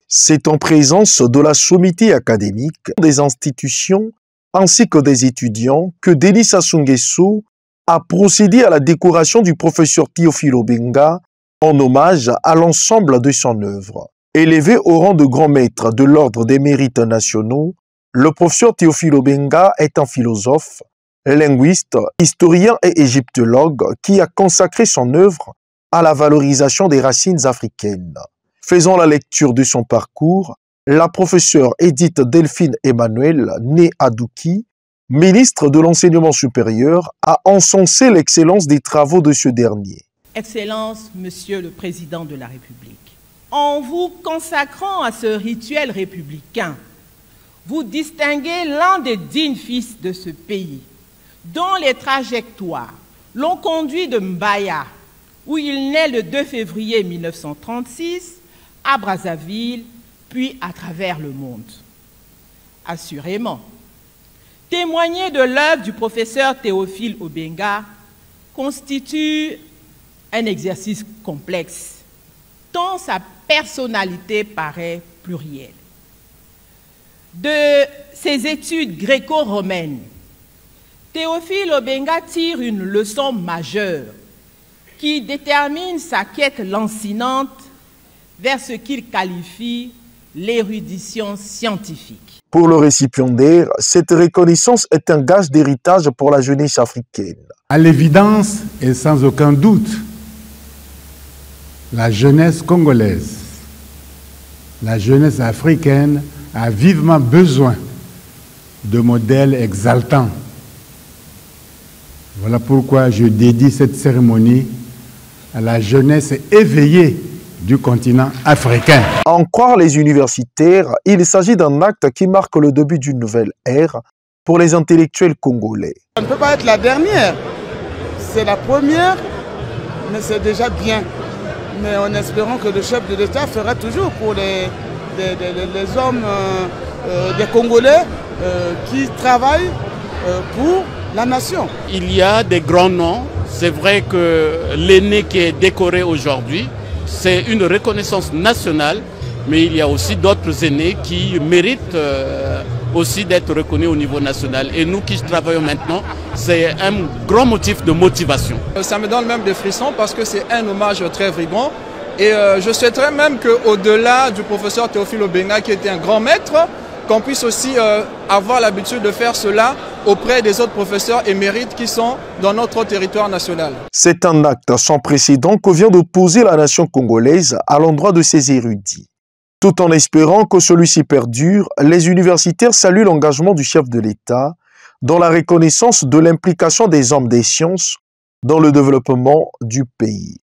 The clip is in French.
C'est en présence de la sommité académique, des institutions ainsi que des étudiants que Denis Sassou Nguesso a procédé à la décoration du professeur Théophile Obenga en hommage à l'ensemble de son œuvre. Élevé au rang de grand maître de l'Ordre des mérites nationaux, le professeur Théophile Obenga est un philosophe, linguiste, historien et égyptologue qui a consacré son œuvre à la valorisation des racines africaines. Faisant la lecture de son parcours, la professeure Edith Delphine Emmanuel, née à Douki, ministre de l'Enseignement supérieur, a encensé l'excellence des travaux de ce dernier. Excellence, Monsieur le Président de la République, en vous consacrant à ce rituel républicain, vous distinguez l'un des dignes fils de ce pays, dont les trajectoires l'ont conduit de Mbaya, où il naît le 2 février 1936, à Brazzaville, puis à travers le monde. Assurément, témoigner de l'œuvre du professeur Théophile Obenga constitue un exercice complexe, tant sa personnalité paraît plurielle. De ses études gréco-romaines, Théophile Obenga tire une leçon majeure qui détermine sa quête lancinante vers ce qu'il qualifie l'érudition scientifique. Pour le récipiendaire, cette reconnaissance est un gage d'héritage pour la jeunesse africaine. À l'évidence et sans aucun doute, la jeunesse congolaise, la jeunesse africaine a vivement besoin de modèles exaltants. Voilà pourquoi je dédie cette cérémonie à la jeunesse éveillée du continent africain. À en croire les universitaires, il s'agit d'un acte qui marque le début d'une nouvelle ère pour les intellectuels congolais. Ça ne peut pas être la dernière, c'est la première, mais c'est déjà bien. Mais en espérant que le chef de l'État fera toujours pour les hommes des Congolais qui travaillent pour la nation. Il y a des grands noms. C'est vrai que l'aîné qui est décoré aujourd'hui, c'est une reconnaissance nationale, mais il y a aussi d'autres aînés qui méritent aussi d'être reconnus au niveau national. Et nous qui travaillons maintenant, c'est un grand motif de motivation. Ça me donne même des frissons parce que c'est un hommage très vibrant. Et je souhaiterais même qu'au-delà du professeur Théophile Obenga, qui était un grand maître, qu'on puisse aussi avoir l'habitude de faire cela auprès des autres professeurs émérites qui sont dans notre territoire national. C'est un acte sans précédent que vient de poser la nation congolaise à l'endroit de ses érudits. Tout en espérant que celui-ci perdure, les universitaires saluent l'engagement du chef de l'État dans la reconnaissance de l'implication des hommes des sciences dans le développement du pays.